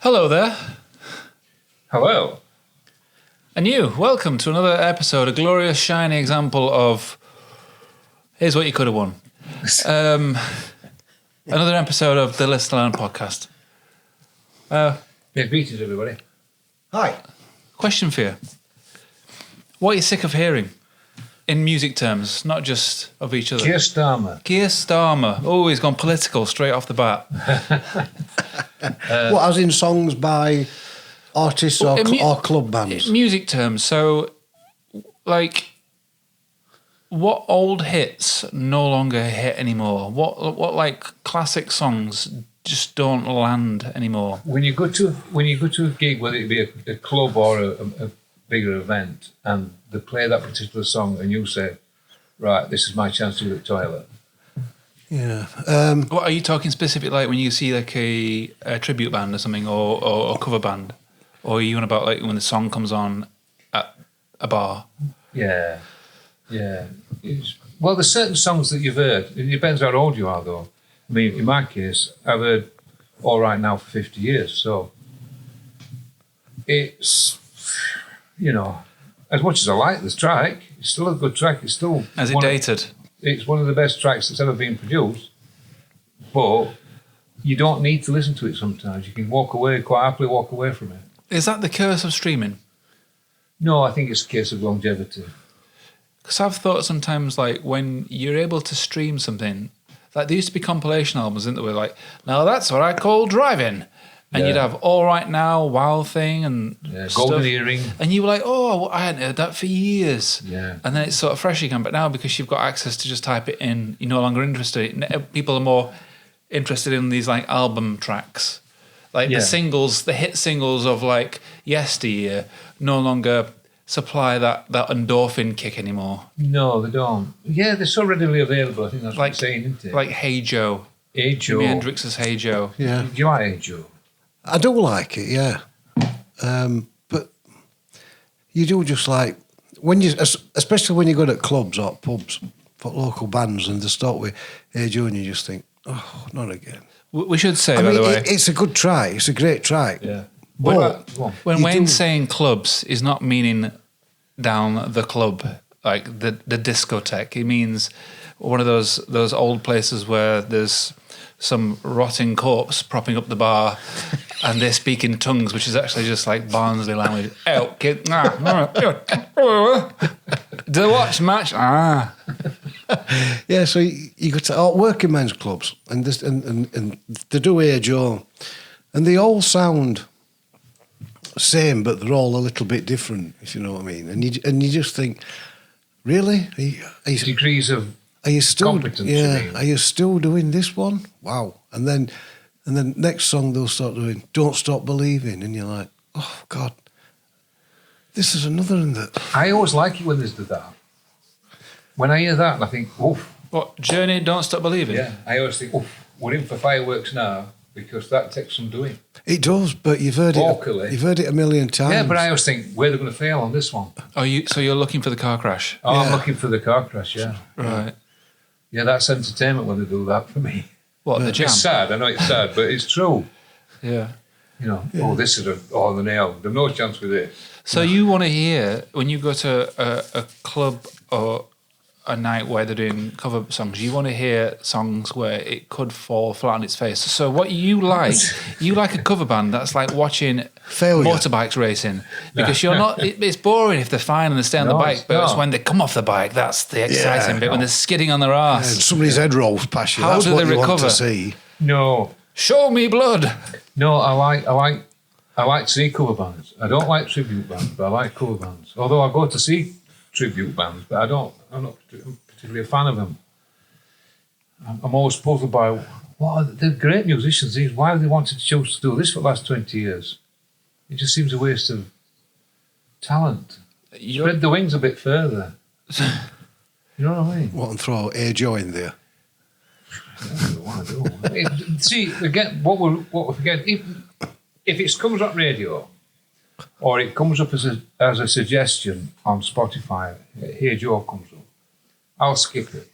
Hello there. Hello. And you, welcome to another episode, a glorious, shiny example of here's what you could have won. Another episode of the Listen Learn podcast. Greetings, everybody. Hi. Question for you. What are you sick of hearing? In music terms, not just of each other. Keir Starmer. Keir Starmer. Oh, he's gone political straight off the bat. What, as in songs by artists or club bands? Music terms. So, like, what old hits no longer hit anymore? What like classic songs just don't land anymore? When you go to a gig, whether it be a club or a bigger event, and they play that particular song, and you say, "Right, this is my chance to go to the toilet." Yeah. What are you talking specifically, like when you see like a tribute band or something, or a cover band, or are you on about like when the song comes on at a bar? Yeah. Well, there's certain songs that you've heard. It depends how old you are, though. I mean, in my case, I've heard All Right Now for 50 years, so it's, as much as I like this track, it's still a good track. It's still... Has it dated? It's one of the best tracks that's ever been produced, but you don't need to listen to it sometimes. You can quite happily walk away from it. Is that the curse of streaming? No, I think it's a case of longevity. Because I've thought sometimes, like, when you're able to stream something, like, there used to be compilation albums, didn't there, where, like, now that's what I call driving. And you'd have All Right Now, Wild Thing, and Golden Earring. And you were like, oh, I hadn't heard that for years. Yeah. And then it's sort of fresh again. But now, because you've got access to just type it in, you're no longer interested. People are more interested in these, like, album tracks. Like, the singles, the hit singles of, like, yesteryear no longer supply that endorphin kick anymore. No, they don't. Yeah, they're so readily available. I think that's what I'm saying, isn't it? Like Hey Joe. Hey Joe. Jimi Hendrix's Hey Joe. Yeah. Do you like Hey Joe? I do like it, yeah. But you do just like, especially when you go to clubs or pubs for local bands and they start with Hey Joe and you just think, oh, not again. We should say, I by mean, the way. it's a good track. It's a great track. Yeah. But When Wayne's saying clubs, he's not meaning down the club, like the discotheque. He means one of those old places where there's some rotting corpse propping up the bar and they speak in tongues, which is actually just like Barnsley language. Do watch match? Yeah, so you go to working men's clubs and they do Hey Joe and they all sound same, but they're all a little bit different, if you know what I mean. And you just think, really? Are you, degrees of are you still, competence. yeah, are you still doing this one? Wow. And then next song they'll start doing Don't Stop Believing, and you're like, oh God, this is another one that... I always like it when there's that. When I hear that, I think, oof. What, Journey, Don't Stop Believing? Yeah, I always think, oof, we're in for fireworks now, because that takes some doing. It does, but you've heard Vocally. You've heard it a million times. Yeah, but I always think, where they're going to fail on this one. So you're looking for the car crash? Oh, Yeah. I'm looking for the car crash, yeah. Right. Yeah, that's entertainment when they do that for me. What, the jam? It's sad, I know it's sad, but it's true. Yeah. This is the nail. There's no chance with it. So you want to hear, when you go to a club or a night where they're doing cover songs, you want to hear songs where it could fall flat on its face. So what you like a cover band that's like watching motorbikes racing, because you're not. It's boring if they're fine and they stay on the bike, but it's when they come off the bike that's the exciting bit. When they're skidding on their arse, and somebody's head rolls past you. How That's do what they you want recover? to see. No. Show me blood. No, I like to see cover bands. I don't like tribute bands, but I like cover bands. Although I go to see tribute bands, but I'm not particularly a fan of them. I'm always puzzled by they're great musicians. Why have they wanted to choose to do this for the last 20 years? It just seems a waste of talent. Spread the wings a bit further. You know what I mean? What, and throw Hey Joe in there? That's what I want to do. See, again, what we forget, if it comes up radio, or it comes up as a suggestion on Spotify, Hey Joe comes up, I'll skip it.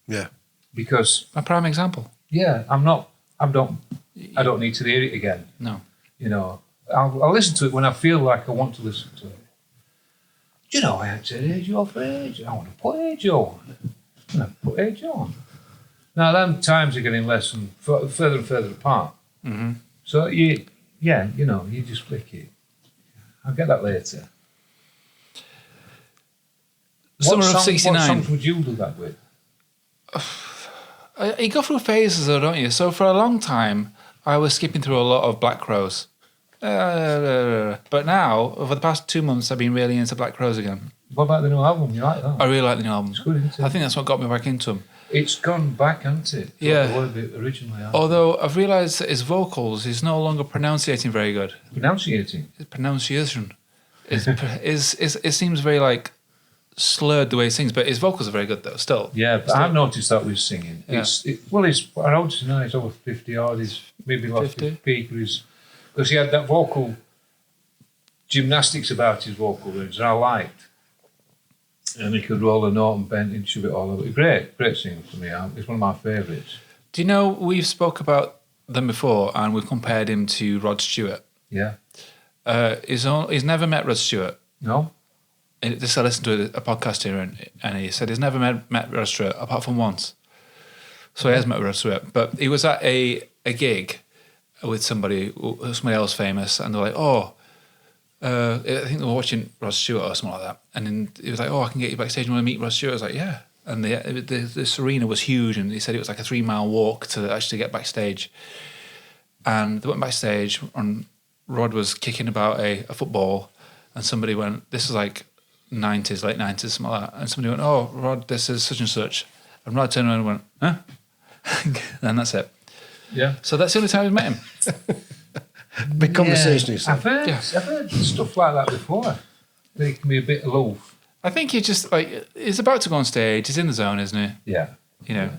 Yeah. Because A prime example. I don't need to hear it again. No. You know, I'll listen to it when I feel like I want to listen to it. Do you know, I had said age off for age. I want to put age on. And I put age on. Now, them times are getting less and further and further apart. Mm-hmm. So, you know, you just flick it. I'll get that later. Summer of '69. What songs would you do that with? You go through phases though, don't you? So for a long time, I was skipping through a lot of Black Crowes. But now, over the past 2 months, I've been really into Black Crowes again. What about the new album? You like that? I really like the new album. It's good, isn't it? I think that's what got me back into them. It's gone back, hasn't it? Yeah. What it was originally. Although I've realised that his vocals, he's no longer pronunciating very good. Pronunciating? His pronunciation it seems very like slurred the way he sings, but his vocals are very good though. Still. Yeah, but I've noticed that with singing. Yeah. He's around tonight. He's over 50 odd. He's maybe lost 50? his peak. Because he had that vocal gymnastics about his vocal range that I liked. And he could roll a note and bend and shove it all over. Great singer for me. He's one of my favourites. Do you know we've spoke about them before and we've compared him to Rod Stewart? Yeah. He's never met Rod Stewart. No? I listened to a podcast here and he said he's never met Rod Stewart apart from once. So he has met Rod Stewart. But he was at a gig with somebody else famous and they're like, I think they were watching Rod Stewart or something like that. And then he was like, I can get you backstage. You want to meet Rod Stewart? I was like, yeah. And this arena was huge and he said it was like a 3-mile walk to actually get backstage. And they went backstage and Rod was kicking about a football and somebody went, this is like 90s, late 90s, something like that. And somebody went, oh, Rod, this is such and such. And Rod turned around and went, huh? And that's it. Yeah. So that's the only time we've met him. Big conversationalist. I've heard stuff like that before. That he can be a bit aloof. I think he just he's about to go on stage. He's in the zone, isn't he? Yeah. You know,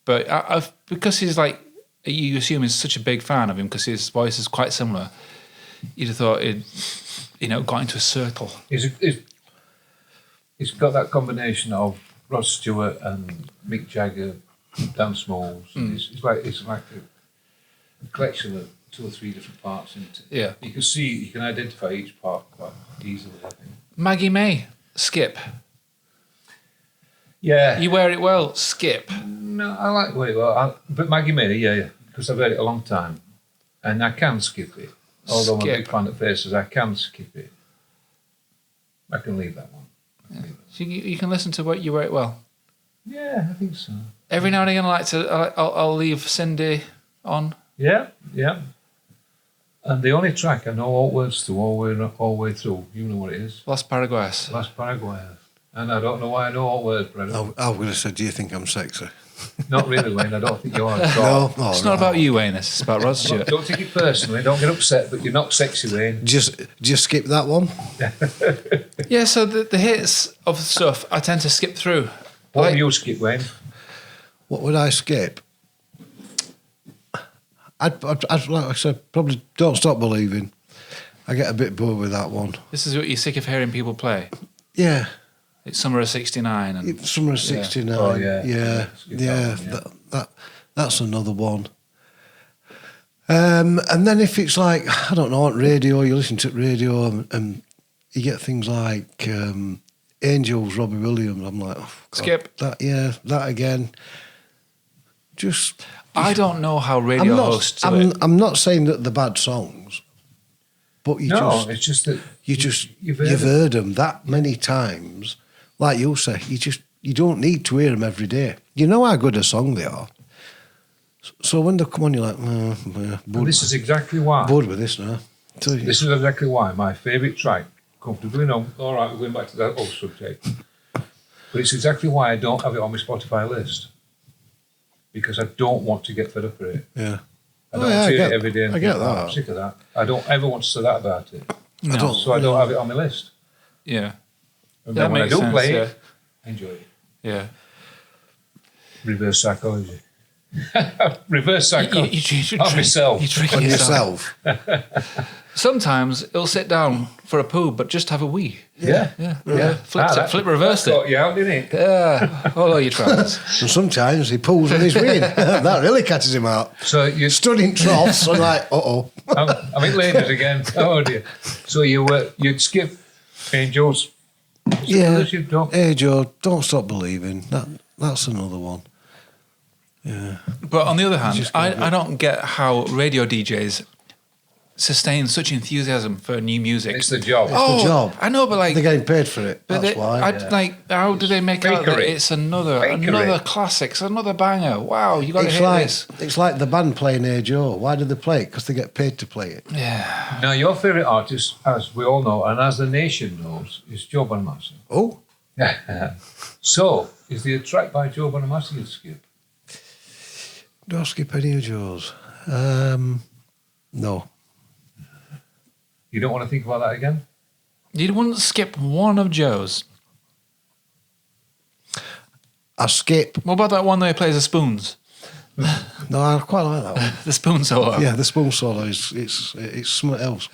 but I've because he's like you assume he's such a big fan of him because his voice is quite similar. You'd have thought he'd got into a circle. He's got that combination of Rod Stewart and Mick Jagger, Dan Smalls. It's like a collection of 2 or 3 different parts, isn't it? Yeah. You can identify each part quite easily, I think. Maggie May, Skip. Yeah. You wear it well, Skip. No, I like wait well, but Maggie May, yeah, because I've heard it a long time, and I can skip it. Although I'm a big fan of Faces, I can skip it. I can leave that one. So you can listen to what you wear it well. Yeah, I think so. Every now and again, I'll leave Cindy on. Yeah. And the only track I know all words to all way through, you know what it is? Las Paraguayas. Las Paraguayas. And I don't know why I know all words, but I don't. I would have said, do you think I'm sexy? Not really, Wayne. I don't think you are at all. No, It's not about you, Wayne. It's about Rod Stewart. Don't take it personally. Don't get upset, but you're not sexy, Wayne. Just skip that one. Yeah, so the hits of stuff I tend to skip through. What do you skip, Wayne? What would I skip? I'd like I said, probably Don't Stop Believing. I get a bit bored with that one. This is what you're sick of hearing people play. Yeah. It's Summer of '69. And Summer of '69. Oh, yeah. Yeah. That's another one. And then if it's like, I don't know, on radio, you listen to radio and you get things like Angels, Robbie Williams. I'm like, oh, God, Skip. That again. Just... I don't know how radio hosts do it. I'm not saying that they're bad songs, but it's just that you've heard them that many times. Like you say, you don't need to hear them every day. You know how good a song they are. So when they come on, you're like, bored. This is exactly why. Bored with this now. This is exactly why my favourite track, Comfortably Numb. All right, we're going back to that old subject. But it's exactly why I don't have it on my Spotify list. Because I don't want to get fed up with it. Yeah. I don't want to hear it every day. I get that. I'm sick of that. I don't ever want to say that about it. No. So I don't have it on my list. Yeah. And That then when I makes do sense, play yeah. it, I enjoy it. Yeah. Reverse psychology. Reverse psycho. You On myself. You trick On yourself. yourself. Sometimes he'll sit down for a poo, but just have a wee. Yeah. Yeah. Flip reversed That got it. you out, didn't it? Yeah. All your trousers. And sometimes he pulls on his wing. That really catches him out. So you Stood in troughs and like, uh-oh. I'm in ladies again. Oh dear. So you'd skip Angels. Yeah. Others you've done? Hey, Joe, don't stop believing. That's another one. Yeah. But on the other hand, Just gotta I don't get how radio DJs sustain such enthusiasm for new music. It's the job. the job. I know, but like, They're getting paid for it. but That's they, why. like, how do they make out that Fakery. it's another Fakery. classic, it's another banger? Wow, you got to It's hear like this. it's like the band playing Hey Joe. Why do they play it? Because they get paid to play it. Yeah. Now, your favourite artist, as we all know, and as the nation knows, is Joe Bonamassa. Oh, So, is there a track by Joe Bonamassa you'd skip? don't skip any of Joe's. No. You don't want to think about that again? You wouldn't skip one of Joe's. I skip. What about that one where he plays the spoons? No, I quite like that one. The spoon solo. Yeah, the spoon solo it's something else.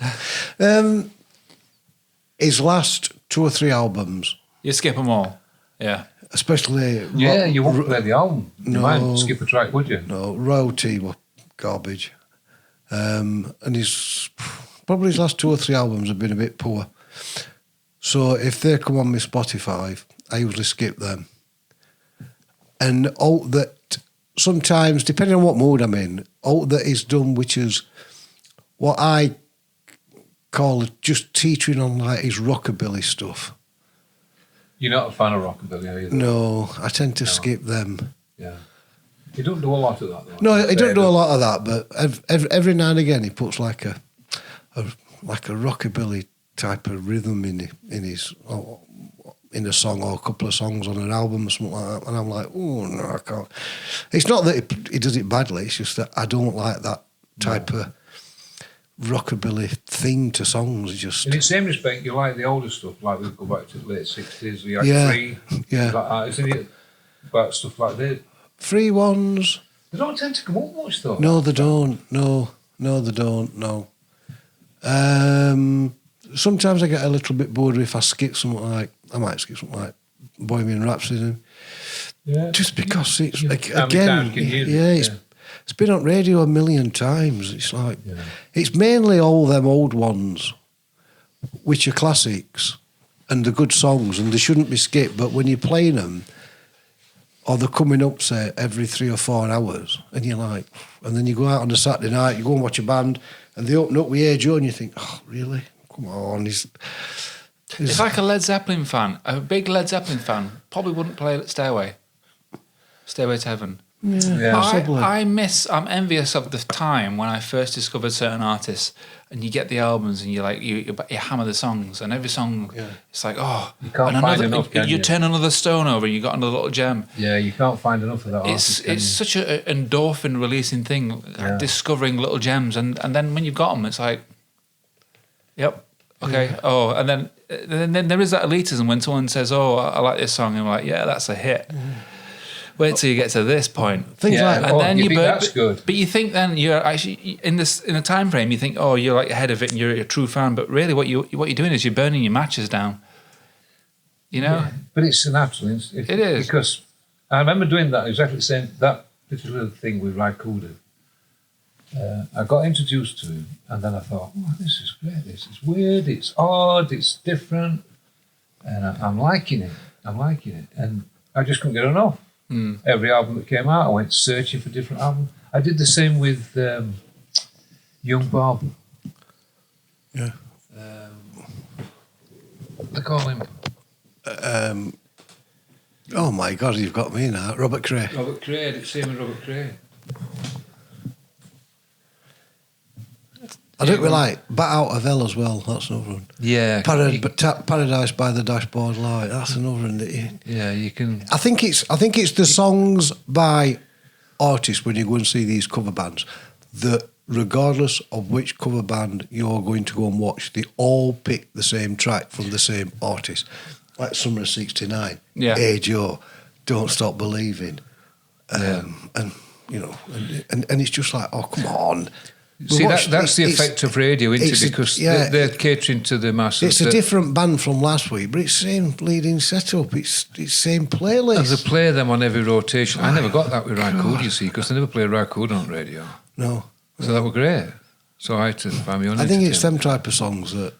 His last 2 or 3 albums, You skip them all. Yeah. especially Yeah, you won't play the album. You No. might skip a track, would you? No, Royalty were garbage. And probably his last 2 or 3 albums have been a bit poor. So if they come on my Spotify, I usually skip them. And all that sometimes, depending on what mood I'm in, all that is done, which is what I call just teetering on like his rockabilly stuff. You're not a fan of rockabilly, are you? No, I tend to No. skip them. Yeah. You don't do a lot of that, though. No, he don't do a lot of that, but every now and again he puts like a rockabilly type of rhythm in a song or a couple of songs on an album or something like that, and I'm like, oh no, I can't. It's not that he does it badly; it's just that I don't like that type of rockabilly theme to songs. Just In the same respect, you like the older stuff, like we go back to the late 60s, the Act Yeah, 3, yeah. like that, isn't it? About stuff like that. free ones. They don't tend to come up much, though. No, they don't. No, they don't. No. Sometimes I get a little bit bored if I skip something like, I might skip something like Bohemian Rhapsody, Yeah. just because it's How many again, times can you hear it? yeah, it's been on radio a million times. It's like Yeah. it's mainly all them old ones, which are classics and the good songs, and they shouldn't be skipped. But when you're playing them, or they're coming up, say, every 3 or 4 hours, and you're like, and then you go out on a Saturday night, you go and watch a band, and they open up with Hey Joe, and you think, oh, really? Come on. It's like a Led Zeppelin fan. A big Led Zeppelin fan probably wouldn't play Stairway to Heaven. Yeah. Possibly. I'm envious of the time when I first discovered certain artists, and you get the albums and you like you hammer the songs, and every song it's like, oh, You can't and find enough, can you? turn another stone over, and you got another little gem. Yeah, you can't find enough of that artist, can It's you? such an endorphin releasing thing, Yeah. discovering little gems, and then when you've got them, it's like, yep, okay, oh, and then there is that elitism when someone says, oh, I like this song, and I'm like, yeah, that's a hit. Wait till you get to this point. Things Yeah. like And then you think that's good. But you think then you're actually in a time frame. You think, oh, you're like ahead of it, and you're a true fan. But really, what you're doing is you're burning your matches down. You know, Yeah. But it's an natural instinct. It is. Because I remember doing that, exactly the same, that particular thing with Ry Cooder. I got introduced to him, and then I thought, oh, this is great, this is weird, it's odd, it's different, and I'm liking it, and I just couldn't get enough. Every album that came out, I went searching for different albums. I did the same with Young Bob. Yeah. What they call him? Oh my God, you've got me now. Robert Cray. Robert Cray, it's same with Robert Cray. I don't really like Bat Out of Hell as well. That's another one. yeah, Paradise by the Dashboard Light. That's another one. yeah, you can. I think it's the songs by artists when you go and see these cover bands that regardless of which cover band you're going to go and watch, they all pick the same track from the same artist. Like Summer of '69. Yeah. Hey Joe, Don't Stop Believing. Yeah. And you know, and it's just like, oh, come on. See, that's the effect of radio, isn't it? Because they're catering to the masses. It's a different band from last week, but it's same leading setup. It's same playlist. And they play them on every rotation. I never got that with Rakud, you see, because they never play Rakud on radio. No. So that were great. So I had to find my own. I think it's them type of songs that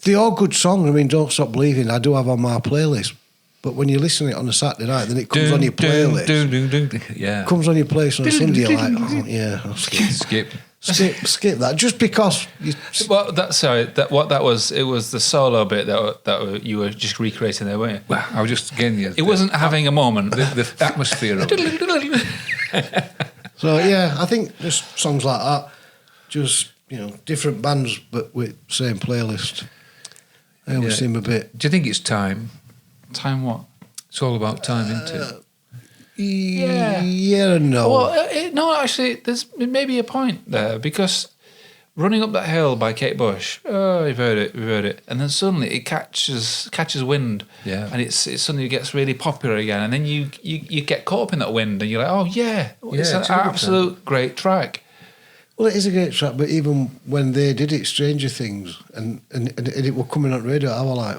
they are good songs. I mean, Don't Stop Believing, I do have on my playlist. But when you listen to it on a Saturday night, then it comes on your playlist. Yeah. Comes on your playlist on a Sunday, you're like, oh, yeah, I'll skip. Skip that just because. Well, that was. It was the solo bit that you were just recreating there, weren't you? Well, I was just getting you. It wasn't having a moment. The atmosphere of it. So yeah, I think just songs like that, just different bands but with same playlist. They always seem a bit. Do you think it's time? Time what? It's all about time, isn't it? Yeah, no. Well, no, actually, there's maybe a point there because Running Up That Hill by Kate Bush. Oh, we've heard it, and then suddenly it catches wind, and it suddenly gets really popular again, and then you get caught up in that wind, and you're like, oh yeah, it's an absolute great track. Well, it is a great track, but even when they did it, Stranger Things, and it were coming on radio, I was like,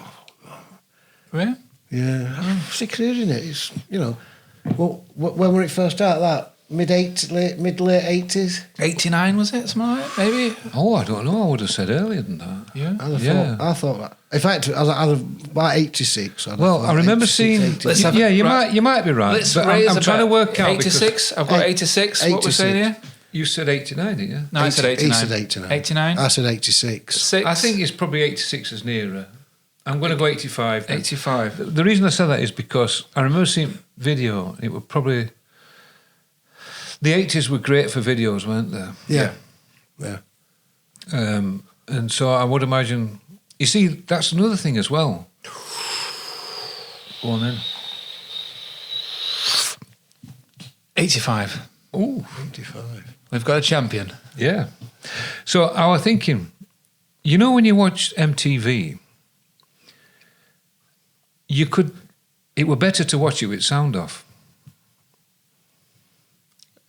yeah. Yeah, I'm sick of hearing it. It's well, when were it first started? That mid late 80s. 89 was it? Something like that, maybe. Oh, I don't know. I would have said earlier than that. Yeah, I thought that. In fact, I was about 86. Well, I remember seeing. You might be right. But I'm trying to work out 86. I've got 86. 86. What we're saying here? You said 89, didn't you? No, I said 89. He said 89. 89. I said 86. I think it's probably 86 is nearer. I'm going to go 85. 85. The reason I said that is because I remember seeing video. It were probably the 80s were great for videos, weren't they? Yeah. And so I would imagine. You see, that's another thing as well. Go on then. 85. Ooh, 85. We've got a champion. Yeah. So I was thinking, when you watch MTV. It were better to watch it with sound off.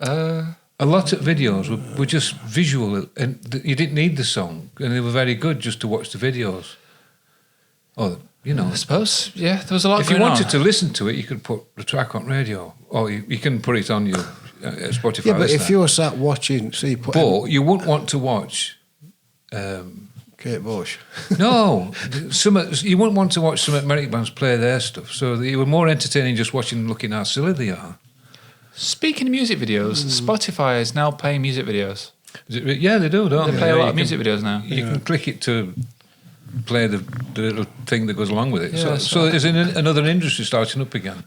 A lot of videos were just visual, and you didn't need the song, and they were very good just to watch the videos. Or, I suppose, yeah, there was a lot if you wanted to listen to it, you could put the track on radio, or you can put it on your Spotify. Yeah, but if you were sat watching, you wouldn't want to watch... Kate Bush. No, you wouldn't want to watch some American bands play their stuff. So you were more entertaining just watching, looking how silly they are. Speaking of music videos, Spotify is now playing music videos. Yeah, they do, don't they? They play a lot of music videos now. You can click it to play the little thing that goes along with it. Yeah, so there's another industry starting up again.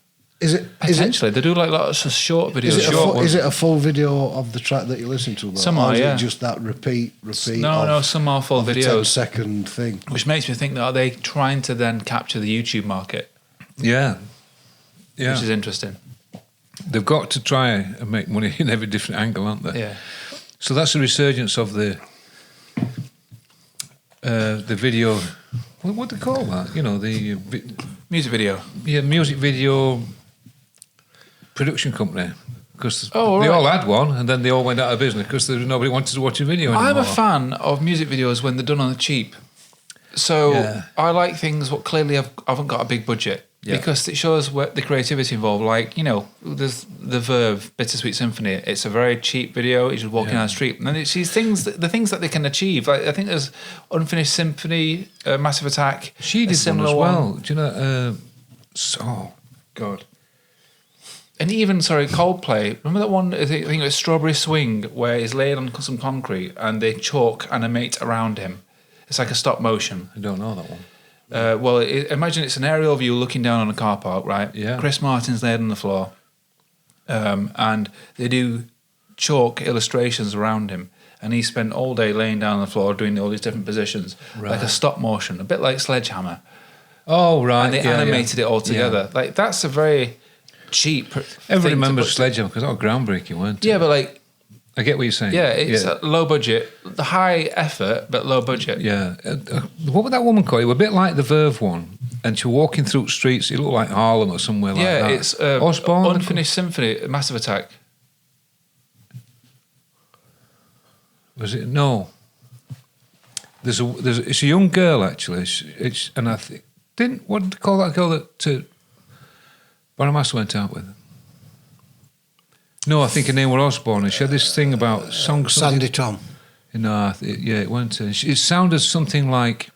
Potentially, they do like lots of short videos. Is it a full video of the track that you listen to? Though? Some are, Is it just that repeat? No, some are full videos. 10-second thing. Which makes me think that are they trying to then capture the YouTube market? Yeah. Which is interesting. They've got to try and make money in every different angle, aren't they? Yeah. So that's a resurgence of the video. What do they call that? The music video. Yeah, music video production company. Because they right. all had one, and then they all went out of business because nobody wanted to watch a video anymore. I'm a fan of music videos when they're done on the cheap. So I like things what clearly haven't got a big budget. Yeah. Because it shows what the creativity involved. Like, there's the Verve Bittersweet Symphony. It's a very cheap video. You're just walking down the street. And then it's these things, the things that they can achieve. Like, I think there's Unfinished Symphony, Massive Attack. She did one as well. Do you know? Oh, God. And even, Coldplay. Remember that one, I think it was Strawberry Swing, where he's laid on some concrete and they chalk animate around him. It's like a stop motion. I don't know that one. Imagine it's an aerial view looking down on a car park, right? Yeah. Chris Martin's laid on the floor, and they do chalk illustrations around him, and he spent all day laying down on the floor doing all these different positions, like a stop motion, a bit like Sledgehammer. Oh, right. And they animated it all together. Yeah. Like, that's a very cheap Everybody remembers Sledgehammer because that was groundbreaking, weren't it? Yeah, but like... I get what you're saying. Yeah, it's low budget, the high effort, but low budget. Yeah. What would that woman call it? It was a bit like the Verve one. And she was walking through streets, it looked like Harlem or somewhere like that. Yeah, it's Osborne? Unfinished Symphony, Massive Attack. Was it? No. It's a young girl actually. And I think what did they call that girl that Baramaster went out with? No, I think her name was Osborne. And she had this thing about songs. Sandy Tom. No, it went. It sounded something like.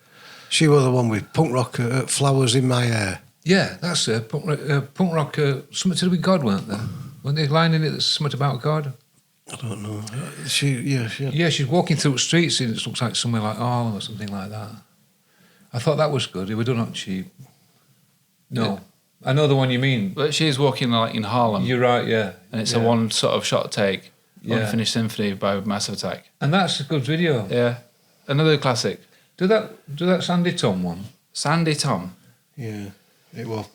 She was the one with punk rock flowers in my hair. Yeah, that's it. Punk rock, something to do with God, weren't there? Weren't they line in it that's something about God? I don't know. Yeah, she's walking through the streets and it looks like somewhere like Harlem or something like that. I thought that was good. It was done on cheap. No. Yeah. I know the one you mean. But she's walking like in Harlem. You're right, yeah. And it's a one sort of shot take. Unfinished Symphony by Massive Attack. And that's a good video. Yeah. Another classic. Do that Sandy Tom one. Sandy Tom. Yeah. It was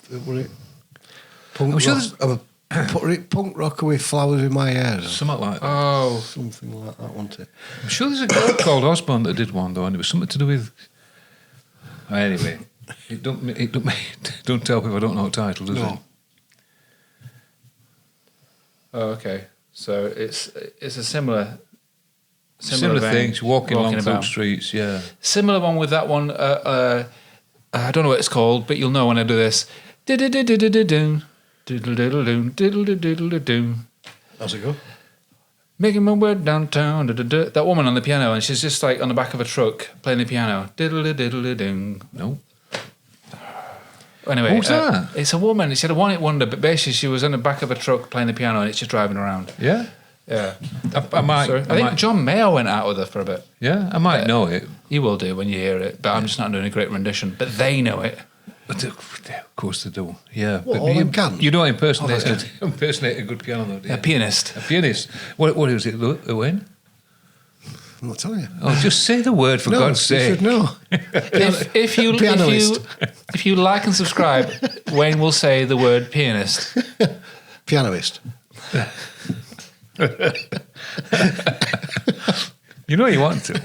punk rocker with flowers in my hair. Something like that. Oh. Something like that, wasn't it? I'm sure there's a girl called Osborne that did one though, and it was something to do with. Anyway, it don't tell people I don't know the title, does it? Oh, okay. So it's a similar thing. She's walking along through the streets. Yeah. Similar one with that one. I don't know what it's called, but you'll know when I do this. How's it go? Making my way downtown. That woman on the piano, and she's just like on the back of a truck playing the piano. No. Anyway, what was that? It's a woman. She had a one-hit wonder, but basically she was on the back of a truck playing the piano, and it's just driving around. Yeah. Yeah. I think John Mayer went out with her for a bit. Yeah, I might know it. You will do when you hear it, but I'm just not doing a great rendition. But they know it. Of course they do. Yeah. Well, but you don't impersonate a good piano though, do you? A pianist. A pianist. What is it, Owen? I'm not telling you. Oh, just say the word for God's sake. No. If you like and subscribe, Wayne will say the word pianist. Pianist. You know you want to.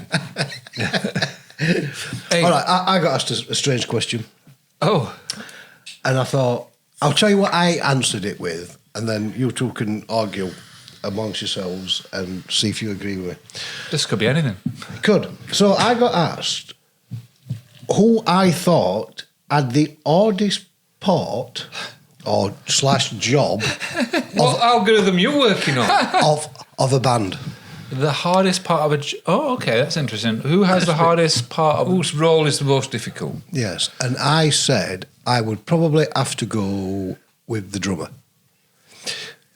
Hey. All right, I got asked a strange question. Oh. And I thought, I'll tell you what I answered it with, and then you two can argue amongst yourselves and see if you agree with it. This could be anything. Could. So I got asked who I thought had the hardest part or / job what algorithm you working on? of a band. The hardest part of a... Oh, okay, that's interesting. Who has the hardest part of... Whose role is the most difficult? Yes, and I said I would probably have to go with the drummer.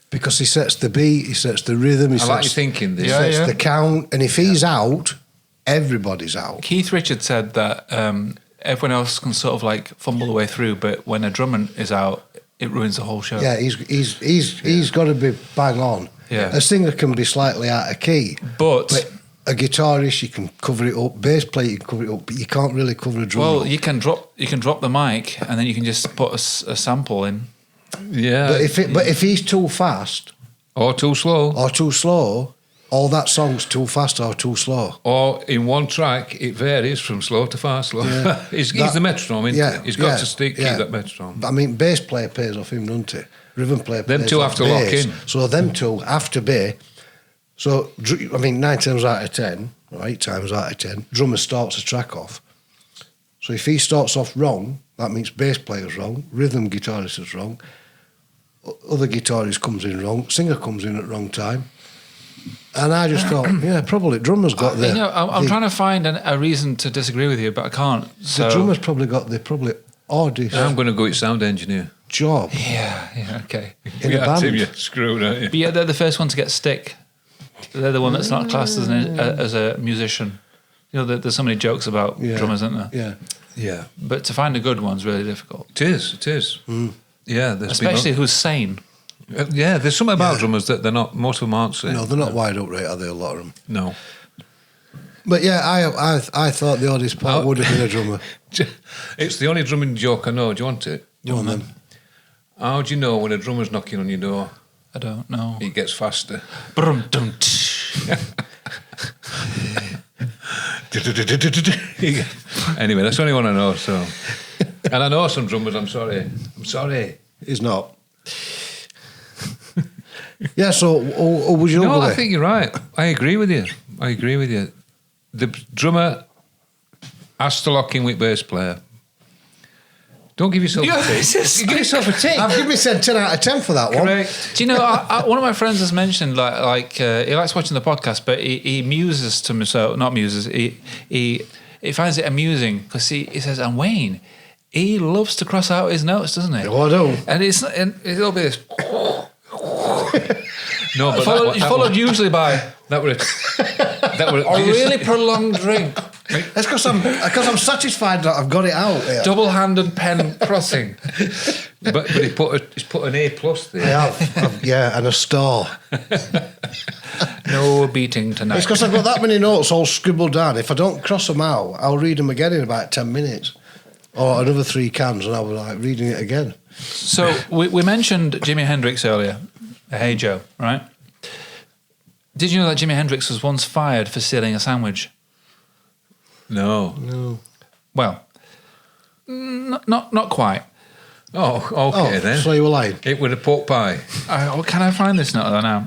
Because he sets the beat, he sets the rhythm, he like you thinking this. He sets the count, and if he's out, everybody's out. Keith Richards said that everyone else can sort of like fumble the way through, but when a drummer is out, it ruins the whole show. Yeah, he's got to be bang on. Yeah. A singer can be slightly out of key, but a guitarist you can cover it up, bass player you can cover it up, but you can't really cover a drum. Well, up. you can drop the mic, and then you can just put a sample in. Yeah, but if he's too fast or too slow, all that song's too fast or too slow. Or in one track, it varies from slow to fast. Slow. Yeah. he's the metronome, isn't yeah, he? He's got to keep that metronome. But I mean, bass player pays off him, doesn't he? Rhythm player them pays two off have to lock bass. in. So them two have to be. So, I mean, 9 times out of 10, or 8 times out of 10, drummer starts a track off. So if he starts off wrong, that means bass player's wrong, rhythm guitarist is wrong, other guitarist comes in wrong, singer comes in at wrong time. And I just thought, yeah, probably drummer's got the... I'm trying to find a reason to disagree with you, but I can't. So. The drummer's probably got the hardest... I'm going to go with sound engineer. Job. Yeah, okay. In a band. Tim, you're screwed, aren't you? But yeah, they're the first one to get stick. They're the one that's not classed as a musician. You know, there's so many jokes about drummers, isn't there? Yeah. But to find a good one's really difficult. It is. Mm. Yeah. Especially who's sane. Yeah, there's something about drummers that they're not, most of them aren't sane. No, they're not wide upright, are they, a lot of them? No. But yeah, I thought the hardest part would have been a drummer. It's the only drumming joke I know. Do you want it? Go on then. How do you know when a drummer's knocking on your door? I don't know. It gets faster. Anyway, that's the only one I know. So, and I know some drummers. I'm sorry. He's not. Yeah. So, or would you? No, I think you're right. I agree with you. I agree with you. The drummer has to lock in with bass player. Don't give yourself a tick. Give yourself a tick. I've given myself 10 out of 10 for that one. Correct. Do you know, one of my friends has mentioned, he likes watching the podcast, but he muses to himself, not muses, he finds it amusing because he says, and Wayne, he loves to cross out his notes, doesn't he? Oh, I do. And it'll be this. No, but followed usually by that would a really prolonged drink. It's because I'm satisfied that I've got it out here. Double-handed pen crossing. but he's put an A plus there. I have, yeah, and a star. No beating tonight. It's because I've got that many notes all scribbled down. If I don't cross them out, I'll read them again in about 10 minutes. Or another 3 cans, and I'll be like reading it again. So we mentioned Jimi Hendrix earlier. Hey Joe, right? Did you know that Jimi Hendrix was once fired for stealing a sandwich? No. Well, not quite. Oh, okay then. So you were lying. It was a pork pie. Can I find this note now?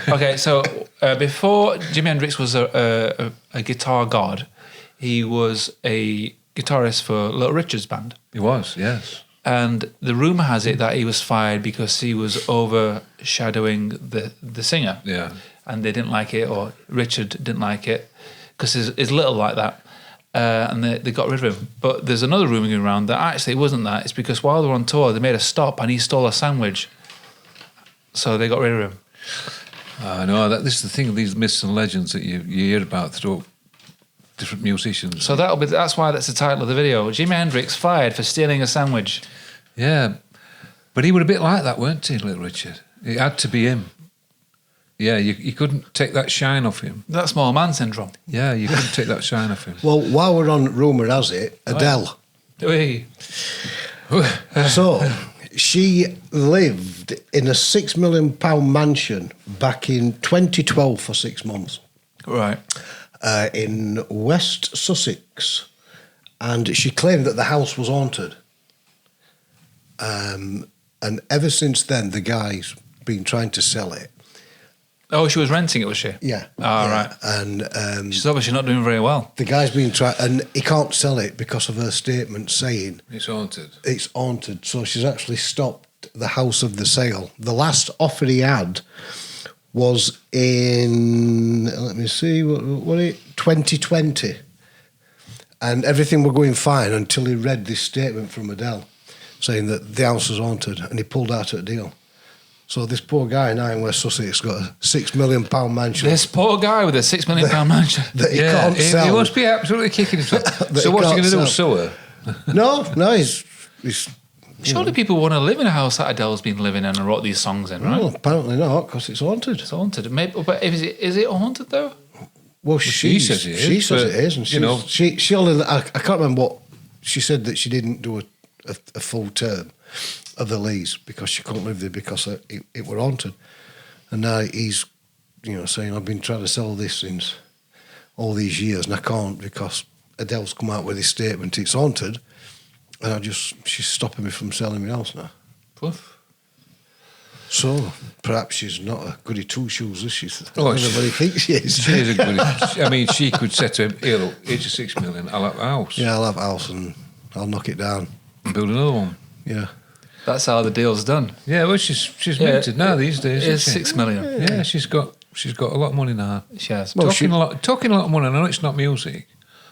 Okay, so before Jimi Hendrix was a guitar god, he was a guitarist for Little Richard's band. He was, yes. And the rumour has it that he was fired because he was overshadowing the singer. Yeah. And they didn't like it, or Richard didn't like it, because he's little like that. And they got rid of him. But there's another rumour going around that actually it wasn't that. It's because while they were on tour, they made a stop and he stole a sandwich. So they got rid of him. I know. This is the thing, these myths and legends that you hear about through different musicians. So that's why that's the title of the video. Jimi Hendrix fired for stealing a sandwich. Yeah. But he was a bit like that, weren't he, Little Richard? It had to be him. Yeah, you couldn't take that shine off him. That's small man syndrome. Yeah, you couldn't take that shine off him. Well, while we're on rumour has it, Adele. Hey. So, she lived in a £6 million mansion back in 2012 for 6 months. Right. In West Sussex. And she claimed that the house was haunted. And ever since then, the guy's been trying to sell it. Oh, she was renting it, was she? Yeah. Right. And she's obviously not doing very well. the guy's been trying, and he can't sell it because of her statement saying It's haunted. it's haunted. So she's actually stopped the house of the sale. The last offer he had was in, let me see, what it 2020, and everything were going fine until he read this statement from Adele saying that the house was haunted, and he pulled out a deal. So this poor guy now in West Sussex got a £6 million mansion. This poor guy with a £6 million mansion. That he can't sell. He must be absolutely kicking himself. So what's he going to do? Sue her? No, he's Surely people want to live in a house that Adele's been living in and wrote these songs in, right? Well, apparently not, because it's haunted. It's haunted. Maybe, but is it haunted though? Well, she says it is. She says it is, and you know, she only. I can't remember what she said, that she didn't do a full term of the lease because she couldn't live there because it were haunted. And now he's, saying, I've been trying to sell this since all these years and I can't because Adele's come out with this statement, it's haunted, and she's stopping me from selling my house now. Poof. So perhaps she's not a goody two shoes, is she? Oh, Everybody thinks she is. She is a good. I mean, she could say to him, "Here, look, here's your £6 million. I'll have a house. Yeah, I'll have a house and I'll knock it down. And build another one." Yeah. That's how the deal's done. Yeah, well, she's minted now these days. It's isn't she? £6 million. Yeah, she's got a lot of money now. She has. Well, Talking a lot of money. I know it's not music,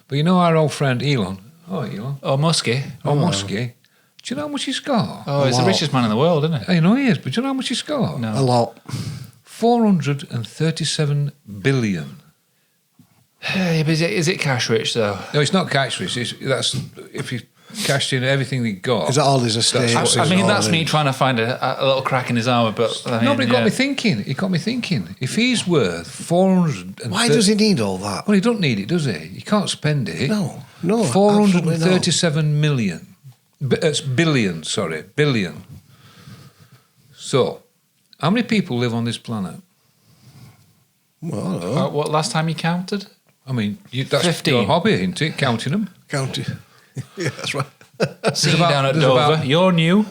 but you know our old friend Elon. Oh, Elon. Oh, Muskie. Oh, Muskie. Do you know how much he's got? Oh, he's the richest man in the world, isn't he? I know he is, but do you know how much he's got? No. A lot. 437 billion. Hey, but is it cash rich though? No, it's not cash rich. That's if you cashed in everything he got. Is that all his estate? I mean, that's me trying to find a little crack in his armour, but I mean, No, but it got me thinking. It got me thinking. If he's worth 400, Why does he need all that? Well, he don't need it, does he? He can't spend it. No, 437 million. It's billion. Sorry, billion. So, how many people live on this planet? Well, I don't know. What last time you counted? I mean, that's 15. your hobby, isn't it? Counting them. County. Yeah, that's right. See you down at there's Dover. about- You're new.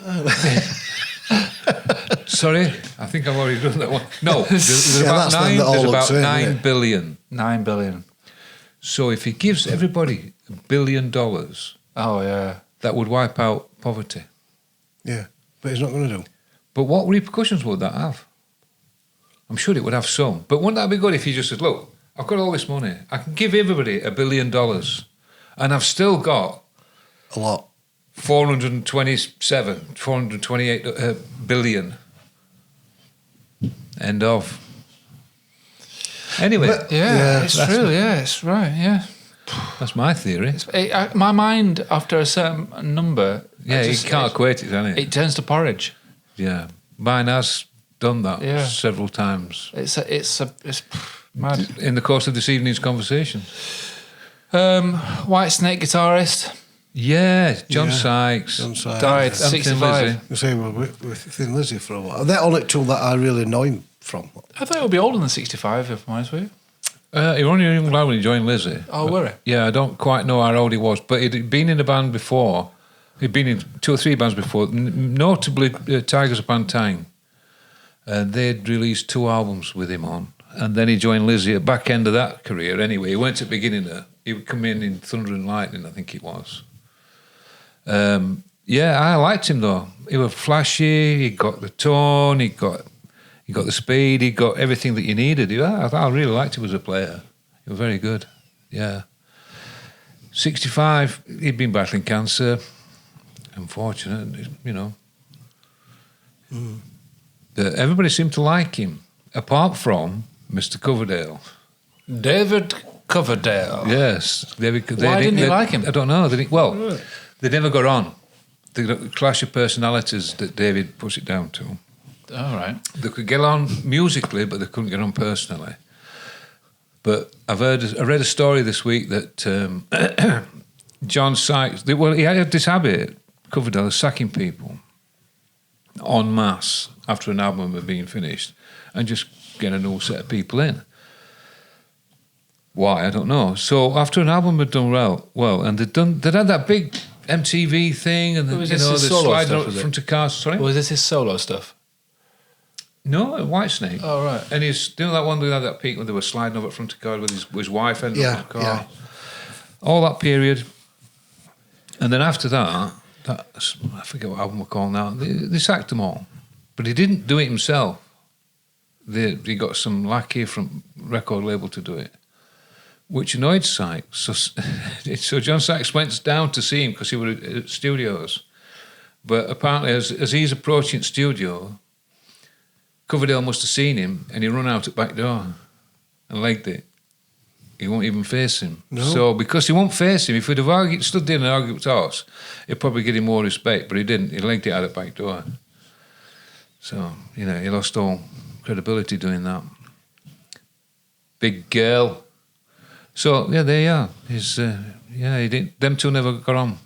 Sorry, I think I've already done that one. No, there's Yeah, about that's them that all there's look about same, 9 isn't it? billion 9 billion. So if he gives everybody $1 billion, Oh, yeah. that would wipe out poverty. Yeah, but he's not going to do. But what repercussions would that have? I'm sure it would have some. But wouldn't that be good if he just said, look, I've got all this money. I can give everybody $1 billion and I've still got A lot. 428 billion. End of. Anyway, Yeah, it's true. Yeah, it's right. Yeah. that's my theory. My mind, after a certain number, Yeah, you can't equate it, can it? It turns to porridge. Yeah, mine has done that Yeah. several times It's mad. in the course of this evening's conversation. White Snake guitarist Yeah, John Yeah. Sykes. John Sykes. died Anthony 65. Lizzie. You say we're with Thin Lizzy for a while. They're only two that I really know him from. I thought it would be older than 65, if I'm honest with you. He was only a young lad when he joined Lizzie. Oh, were he? Yeah, I don't quite know how old he was, but he'd been in a band before. He'd been in 2 or 3 bands before, notably Tigers Upon Tyne. And they'd released 2 albums with him on. And then he joined Lizzie at back end of that career anyway. He went at the beginning there. He would come in Thunder and Lightning, I think it was. Yeah, I liked him though. He was flashy, he got the tone, he got the speed, he got everything that you needed. I really liked him as a player. He was very good. Yeah. 65, he'd been battling cancer. Unfortunate, you know. But everybody seemed to like him, apart from Mr. Coverdale. David Coverdale. Yes. Why didn't you like him? I don't know. They never got on. The clash of personalities that David puts it down to. All right. They could get on musically, but they couldn't get on personally. But I read a story this week that John Sykes, he had this habit, Coverdale, of sacking people en masse after an album had been finished and just getting a new set of people in. Why, I don't know. So after an album had done well, and they'd had that big MTV thing, and Was the this his solo sliding stuff, up was it? front of cars. Sorry, Was this his solo stuff? no, Whitesnake. Oh, right. And he's doing that one that had that peak when they were sliding over front of car with his wife and Yeah, the car. yeah. All that period, and then after that, I forget what album we're calling now. They sacked him all, but he didn't do it himself. He got some lackey from record label to do it, which annoyed Sykes. So John Sykes went down to see him because he was at studios. But apparently, as he's approaching the studio, Coverdale must have seen him, and he run out at back door and legged it. He won't even face him. No. So because he won't face him, if he'd have stood there and argued with us, he'd probably get him more respect. But he didn't. He legged it out at back door. So he lost all credibility doing that. Big girl. So yeah, there you are. He didn't. Them two never got on,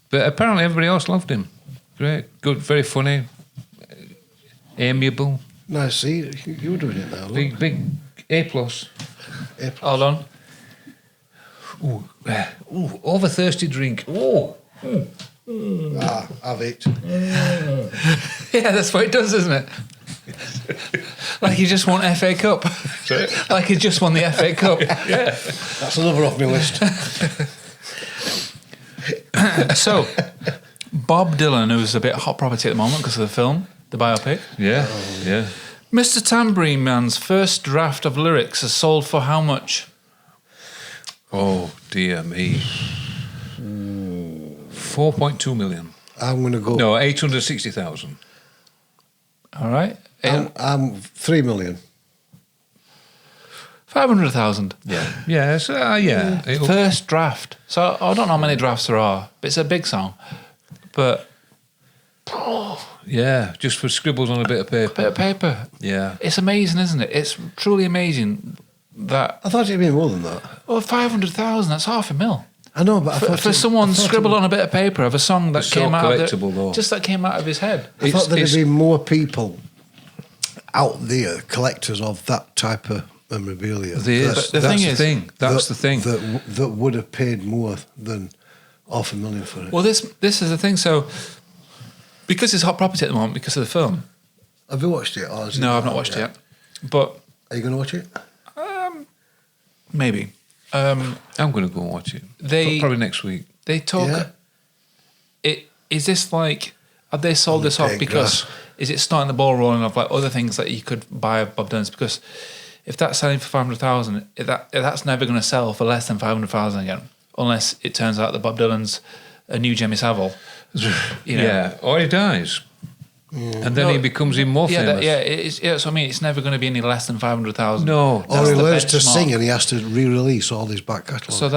but apparently everybody else loved him. Great, good, very funny, amiable. Nice, see, you were doing it now. Look. Big A plus. Hold on. Ooh, over thirsty drink. Ooh. Have it. Yeah, that's what it does, isn't it? Like he just won FA Cup. Sorry? Like he just won the FA Cup. Yeah. That's another off my list. So, Bob Dylan, who's a bit hot property at the moment because of the film, the biopic. Yeah. Yeah. Mr. Tambourine Man's first draft of lyrics has sold for how much? Oh dear me. 4.2 million. I'm going to go. No, 860,000. All right. I'm 3 million. 500,000. Yeah. Yes. Yeah. First draft. So I don't know how many drafts there are, but it's a big song. But Yeah. Just for scribbles on a bit of paper. bit of paper. Yeah. It's amazing, isn't it? It's truly amazing that. I thought it'd be more than that. Well, 500,000. That's $500,000. I know, but I thought For someone scribbled on a bit of paper of a song that It's so came out of collectible, though. just that came out of his head. I thought there'd be more people out there, collectors of that type of memorabilia. But the thing. That's the thing. That would have paid more than $500,000 for it. Well, this is the thing. So, because it's hot property at the moment because of the film. Have you watched it? Or is it No, I've not watched it yet. But Are you going to watch it? Maybe. I'm going to go and watch it. They- Probably next week. They talk. Yeah. Is this like? Have they sold On the this off paint because grass. is it starting the ball rolling of like other things that you could buy of Bob Dylan's? Because if that's selling for 500,000, that's never going to sell for less than 500,000 again, unless it turns out that Bob Dylan's a new Jimmy Savile. You know? Yeah, or he dies. And then he becomes even more famous. So I mean, it's never going to be any less than 500,000. No. Or he the learns to benchmark. sing and he has to re-release all his back catalogue. So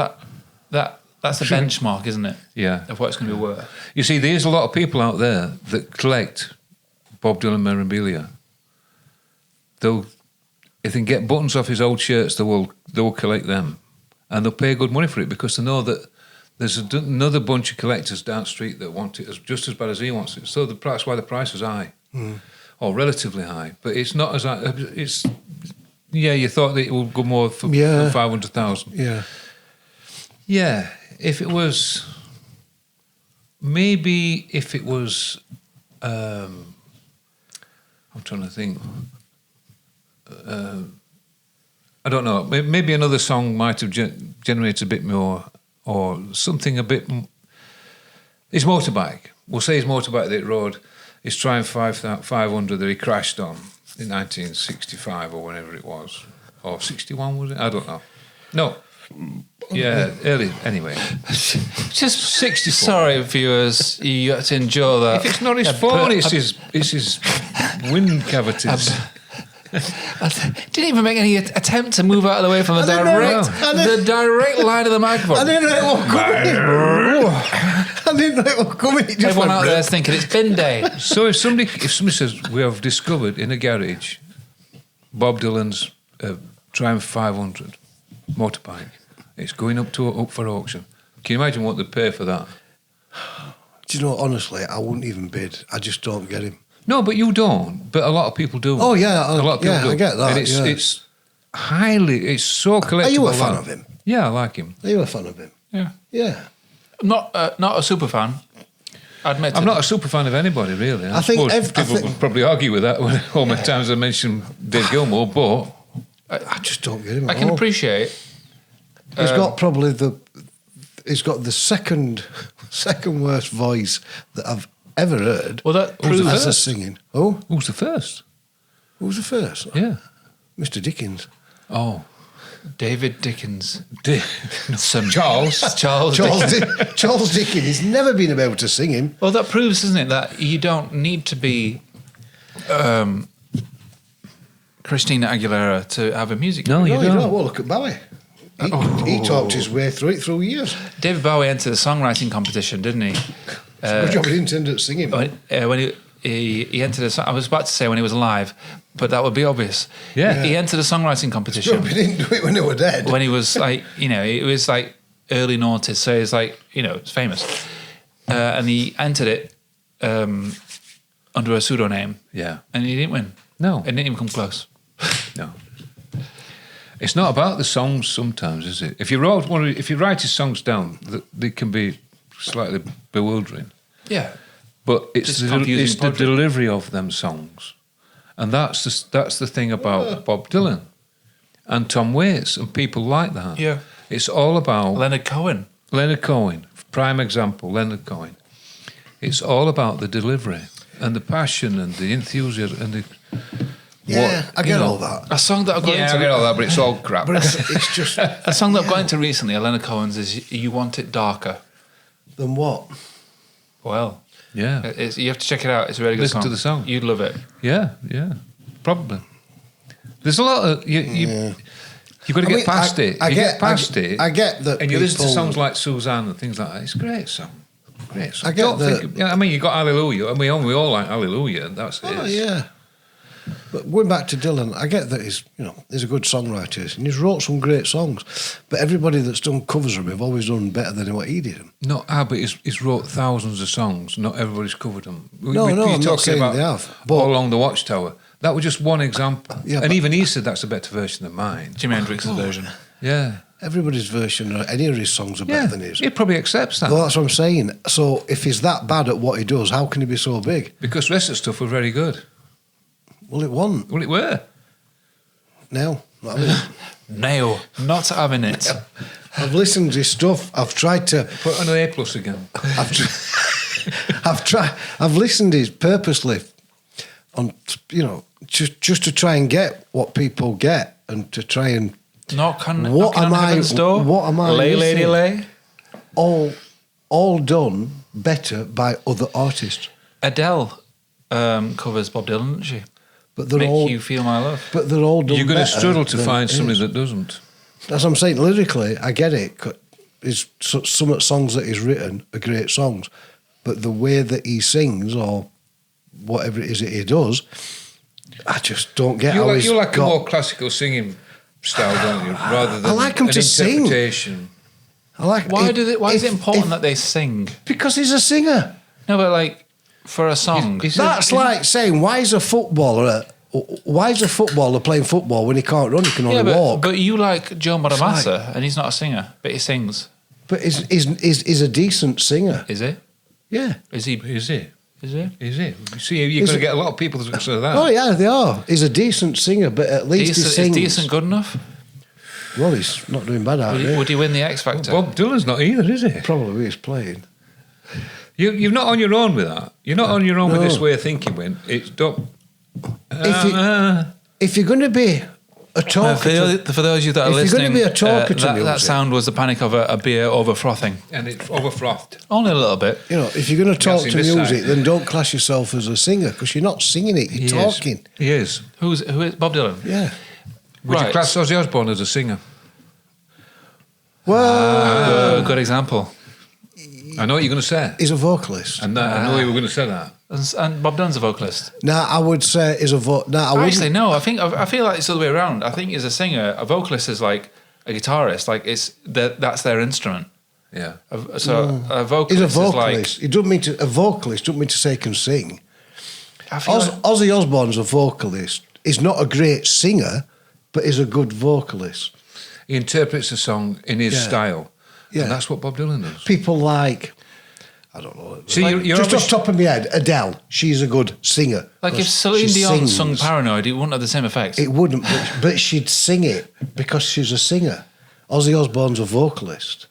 that's the benchmark, isn't it? Yeah. Of what it's going to be worth. You see, there's a lot of people out there that collect Bob Dylan memorabilia. If they can get buttons off his old shirts, they will collect them. And they'll pay good money for it because they know that there's another bunch of collectors down the street that want it just as bad as he wants it. So that's why the price is high, or relatively high. But it's not as high. You thought that it would go more for 500,000. Yeah. Yeah, if it was, I'm trying to think. I don't know. Maybe another song might have generated a bit more, or something a bit. His motorbike. We'll say his motorbike that he rode. His Triumph 500 that he crashed on in 1965 or whenever it was, or 61 was it? I don't know. No. Yeah, early. Anyway, Just 64. Sorry, viewers, you have to endure that. If it's not his phone, it's his wind cavities. I didn't even make any attempt to move out of the way from the direct line of the microphone. I didn't know it was coming. I didn't know it was coming. It just Everyone went out there is thinking it's bin day. So if somebody says we have discovered in a garage Bob Dylan's Triumph 500 motorbike, it's going up for auction. Can you imagine what they'd pay for that? Do you know, honestly, I wouldn't even bid. I just don't get him. No, but you don't. But a lot of people do. Oh, yeah. A lot of people do. I get that. And it's so collectible. Are you a fan of him? Yeah, I like him. Are you a fan of him? Yeah, Yeah. not a super fan. Admit I'm not a super fan of anybody, really. I think suppose people would probably argue with that when all my times I mention Dave Gilmour, but I just don't get him I at can all. appreciate. He's got probably he's got the second worst voice that I've ever heard. Well, that Who's the proves. as a first? singing. Oh, who's the first? who's the first? Yeah. Mr. Dickens. Oh. David Dickens. Charles. Charles Dickens. Charles Dickens. He's never been able to sing him. Well, that proves, isn't it, that you don't need to be Christina Aguilera to have a music No, career. you don't. Well, look at Bowie. He talked his way through years. David Bowie entered the songwriting competition, didn't he? Good job he didn't end up singing. When he entered I was about to say when he was alive, but that would be obvious. Yeah. He entered a songwriting competition He didn't do it when they were dead. when he was like, it was like early noughties, so he's like, it's famous. And he entered it under a pseudonym. Yeah. And he didn't win. No. It didn't even come close. No. It's not about the songs sometimes, is it? If you write his songs down, they can be slightly bewildering. Yeah. But it's Just the confusing poetry. delivery of them songs. And that's the thing about Bob Dylan and Tom Waits and people like that. Yeah. It's all about Leonard Cohen. Leonard Cohen, prime example, Leonard Cohen. It's all about the delivery and the passion and the enthusiasm and the... I get all that. A song that I've got I into... get all that, but it's all crap. But it's just... A song that I've got into recently, of Leonard Cohen's, is You Want It Darker. Then what? Well, Yeah. you have to check it out. It's a really good Listen song. to the song. You'd love it. Yeah, probably. There's a lot of... You've got to get past it. I get that. And you listen to people- songs like Suzanne and things like that. It's a great song. Great song. I get that- you got Hallelujah, and we all like Hallelujah, and that's it. Oh, yeah. But going back to Dylan, I get that he's a good songwriter and he's wrote some great songs. But everybody that's done covers of him have always done better than what he did. No, but he's wrote thousands of songs. Not everybody's covered them. No, I'm not saying they have, but- All Along the Watchtower. That was just one example. Yeah, and but- even he said that's a better version than mine. Jimi Hendrix's version. Yeah. Everybody's version of any of his songs are better than his. He probably accepts that. Well, that's what I'm saying. So if he's that bad at what he does, how can he be so big? Because the rest of the stuff were very good. Well, it wasn't. Well, it were. Now, I mean, No, not having it. I've listened to his stuff. I've tried to. Put an A+ again. I've listened to it purposely on, just to try and get what people get and to try and. Knocking on heaven's door. What am I? Lay, lady, lay. All done better by other artists. Adele covers Bob Dylan, doesn't she? But they're Make all, You Feel My Love. But they're all done. You're going to struggle to find his. somebody that doesn't. As I'm saying, lyrically, I get it. Some songs that he's written are great songs, but the way that he sings or whatever it is that he does, I just don't get. You like a more classical singing style, don't you? Rather than I like him to sing. I like. Why is it important that they sing? Because he's a singer. No, but like for a song, that's like saying why is a footballer playing football when he can't run? He can only walk. But you like Joe Bonamassa, and he's not a singer, but he sings. But he's a decent singer. Is he? Yeah. Is he? Is it? Is it? Is it? You see, you're going to get a lot of people to say that. Oh yeah, they are. He's a decent singer, but at least he sings. Is decent good enough? Well, he's not doing bad out there. Would he win the X Factor? Bob Dylan's not either, is he? Probably he's playing. You're not on your own with that. You're not on your own with this way of thinking. When it's don't. If you're going to be a talker, for those of you that are listening, if you're going to be a talker to music, that sound was the panic of a beer over frothing, and it's over frothed. Only a little bit. If you're going to talk to music, then don't class yourself as a singer because you're not singing it. You're talking. He is. Who is Bob Dylan? Yeah. Would you class Ozzy Osbourne as a singer? Well, good example. I know what you're going to say. He's a vocalist. And I know you were going to say that. And Bob Dylan's a vocalist. No, I would say he's a Actually, no. I feel like it's the other way around. I think he's a singer. A vocalist is like a guitarist. Like that's their instrument. Yeah. So a vocalist. He's a vocalist. Is like, a vocalist. Don't mean to say he can sing. Ozzy Osbourne's a vocalist. He's not a great singer, but he's a good vocalist. He interprets the song in his style. Yeah. And that's what Bob Dylan does. People like, I don't know. See, like, you're just off the top of my head, Adele, she's a good singer. Like if Celine Dion sung Paranoid, it wouldn't have the same effect. It wouldn't, but she'd sing it because she's a singer. Ozzy Osbourne's a vocalist.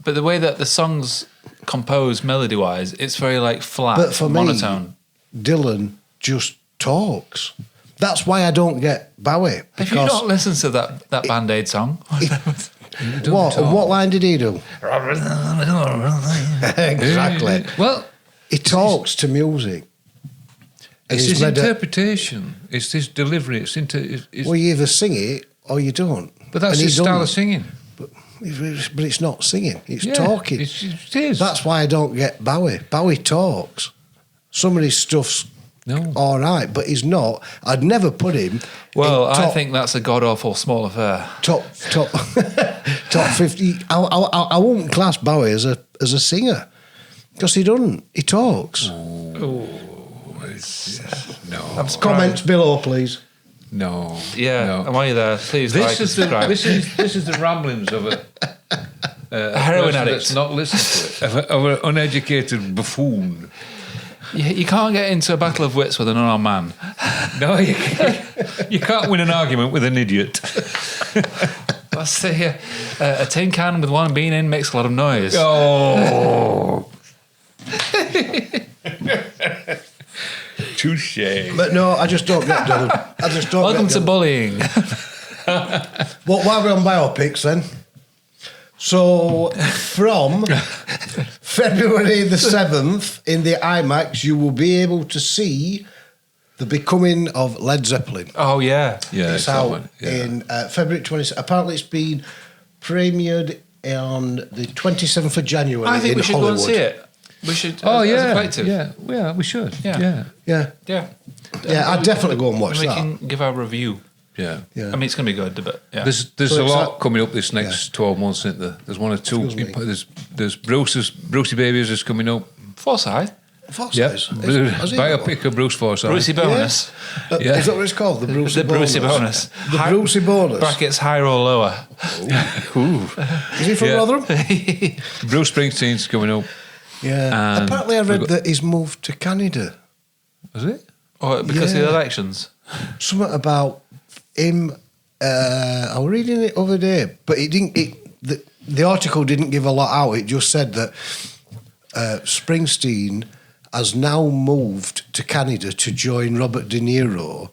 But the way that the song's composed melody-wise, it's very like flat, but for monotone. Me, Dylan just talks. That's why I don't get Bowie. Have you not listened to that Band-Aid song? What line did he do? Exactly. Well, he talks to music. It's his interpretation. It's his delivery. Well, you either sing it or you don't. But that's his style of singing. But it's not singing. It's talking. It is. That's why I don't get Bowie. Bowie talks. Some of his stuff's all right, but he's not. I'd never put him. Well, I think that's a god awful small affair. Top 50. I wouldn't class Bowie as a singer because he doesn't. He talks. No. Comments below, please. No. Yeah. No. Am I there? Please. This is the ramblings of a heroin addict that's not listened to it. Of an uneducated buffoon. You can't get into a battle of wits with an unarmed man. No, you can't win an argument with an idiot. I say a tin can with one bean in makes a lot of noise. Oh. Touche. But no, I just don't get Dylan. I just don't. Welcome to bullying. Well, while we're on biopics, then. So from February the 7th in the IMAX, you will be able to see The Becoming of Led Zeppelin. Oh yeah, It's out in February 20th. Apparently, it's been premiered on the 27th of January. I think we should Hollywood. go and see it. We should. Oh as a yeah, collective. yeah, we should. Yeah. I'd definitely go and watch We that. can give our review. Yeah. I mean, it's going to be good, but yeah. There's a lot coming up this next 12 months, isn't there? There's one or two. There's Brucey Babies is coming up. Forsyth. Yeah, biopic of Bruce Forsyth. Brucey bonus. Yeah. Is that what it's called? The Brucey The Brucey bonus. The Brucey bonus. Brackets higher or lower. Ooh. Is he from Rotherham? Bruce Springsteen's coming up. Yeah. And apparently, I read that he's moved to Canada. Was it? Or because of the elections. Something about him I was reading it other day, but it didn't. The article didn't give a lot out. It just said that Springsteen has now moved to Canada to join Robert De Niro,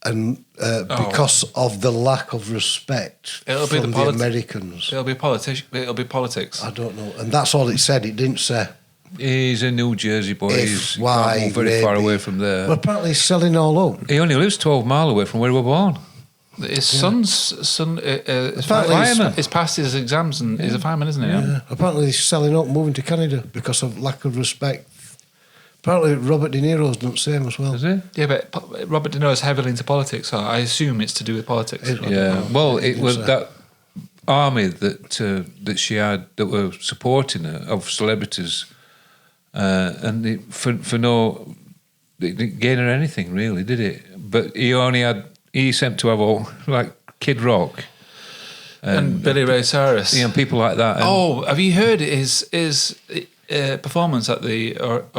and because of the lack of respect from the Americans. It'll be politics. I don't know, and that's all it said. It didn't say. He's a New Jersey boy. He's why, not very far away from there. Well, apparently he's selling all up. He only lives 12 mile away from where we were born. His son's son is passed his exams and he's a fireman, isn't he? Yeah. Apparently he's selling up, moving to Canada because of lack of respect. Apparently Robert De Niro's done the same as well. Is he? Yeah, but Robert De Niro is heavily into politics, so I assume it's to do with politics. Yeah. Well, it was that army that she had that were supporting her of celebrities, and for no, it didn't gain her anything really, did it? But he seemed to have all like Kid Rock and Billy Ray Cyrus, and people like that. And have you heard his performance at the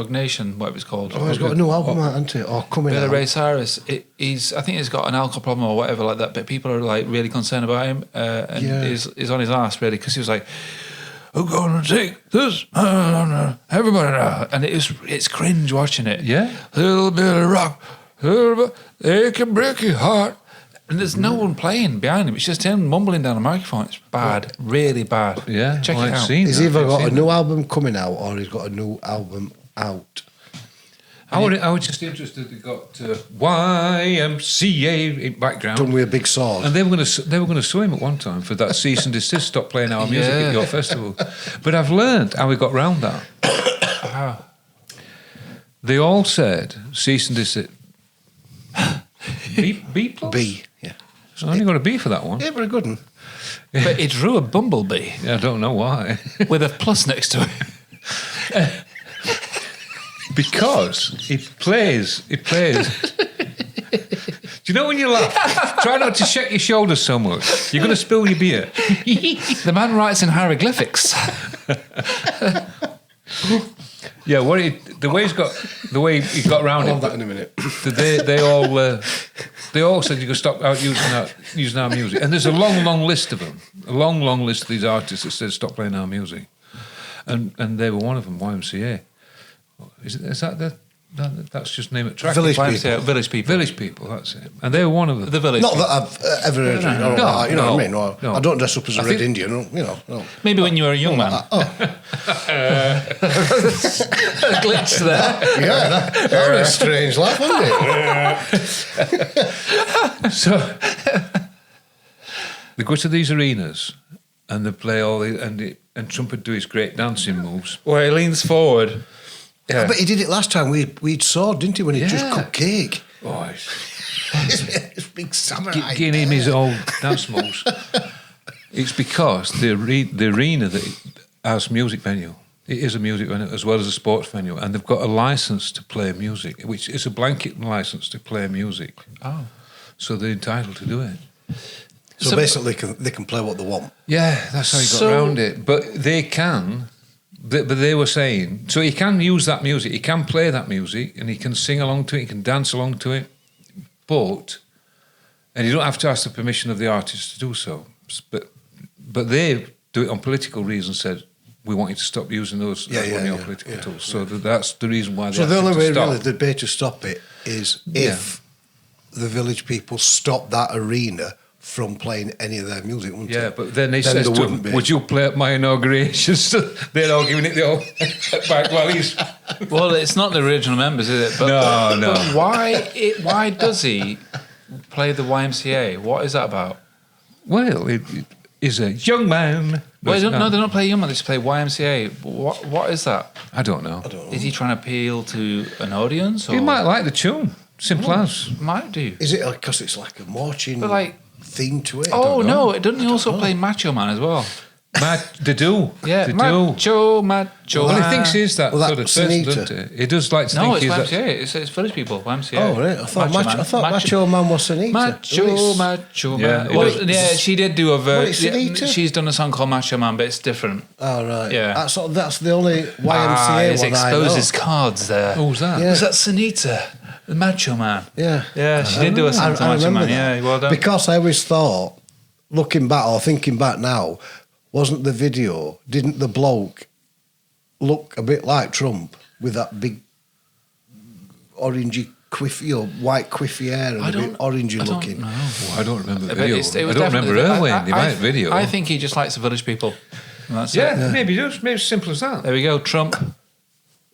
Nation, whatever it's called? Oh, he's got a new album out, hasn't he? Or coming Billy out. Ray Cyrus. I think he's got an alcohol problem or whatever like that. But people are like really concerned about him, and he's on his ass really because he was like, "I'm gonna take this, everybody now," and it's cringe watching it. Yeah, a little bit of rock, they can break your heart. And there's no one playing behind him. It's just him mumbling down a microphone. It's bad, really bad. Yeah, check it out. He's either got a new album coming out or he's got a new album out. I was just interested. They got YMCA in background, done with a big sword, and they were going to sue him at one time for that cease and desist. Stop playing our music at your festival. But I've learned how we got round that. They all said cease and desist. B plus? B, yeah. So I only got a B for that one. Yeah, very good one. But it drew a bumblebee. Yeah, I don't know why. With a plus next to it. Because he plays. Do you know when you laugh? Try not to shake your shoulders so much. You're going to spill your beer. The man writes in hieroglyphics. Yeah, the way he got around I'll it. have that in a minute. They all said you could stop out using our music, and there's a long list of them, a long list of these artists that said stop playing our music, and they were one of them. YMCA. Is that that's just name it track? Village People. Village People. That's it. And they were one of them. The Village. Not People. that I've ever heard of it. You know what I mean? Or, I don't dress up as a Red Indian. You know. No. Maybe when you were a young man. Glitch there. Yeah, that was a strange laugh, wasn't it? So they go to these arenas and they play and Trump would do his great dancing moves. Where he leans forward. Yeah. But he did it last time. We'd saw, didn't he, when he just cooked cake? Oh, It's big samurai. getting him his old dance moves. It's because the arena that has music venue. It is a music venue as well as a sports venue, and they've got a license to play music, which is a blanket license to play music. Oh, so they're entitled to do it. So basically, they can play what they want. Yeah, that's how you got around it. But they can. But they were saying, so he can use that music, he can play that music, and he can sing along to it, he can dance along to it, and you don't have to ask the permission of the artist to do so. But they do it on political reasons, said, we want you to stop using those political tools. So that's the reason why they So the only way stop. really the debate to stop it is if the Village People stop that arena from playing any of their music, wouldn't Yeah, it? but then they said to him, would you play at my inauguration? So they're all giving it the old back while he's... Well, it's not the original members, is it? But, No. But why does he play the YMCA? What is that about? Well, it is a young man. Well, they don't play young man, they just play YMCA. What is that? I don't know. Is he trying to appeal to an audience? Or? He might like the tune. Simple as. Might do. Is it because it's like a marching theme to it? Oh, no, doesn't he also play Macho Man as well? They do. Yeah, they Macho Well, he thinks he's that sort of person, Sunita. doesn't he? He does like to No, think it's he's YMCA. It's Village People, YMCA. Oh, right. I thought Macho Man was Sunita. Macho Yeah, Man. Well, she did do a version. Sunita? She's done a song called Macho Man, but it's different. Oh, right. Yeah. That's the only YMCA He's one I exposed know. his cards there. Who's that? Yeah. Is that Sunita? The Macho Man. Yeah. She did do a song to I Macho remember Man. that. Yeah, well done. Because I always thought, looking back or thinking back now, wasn't the video, didn't the bloke look a bit like Trump with that big orangey quiffy or white quiffy hair and a bit orangey looking? Know. I don't remember the But video. it I was don't remember definitely- her wearing the right video. I think he just likes the village people. And that's it. Maybe he does. Maybe it's simple as that. There we go. Trump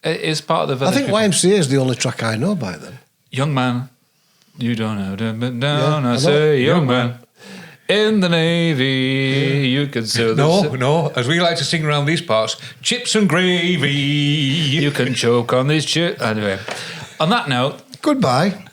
is part of the I village think people. YMCA is the only track I know by them. Young man, you don't know, but down, Yeah, I I know. say, young man. In the Navy, you could serve No, as we like to sing around these parts, chips and gravy. You can choke on these chips. Anyway, on that note, Goodbye.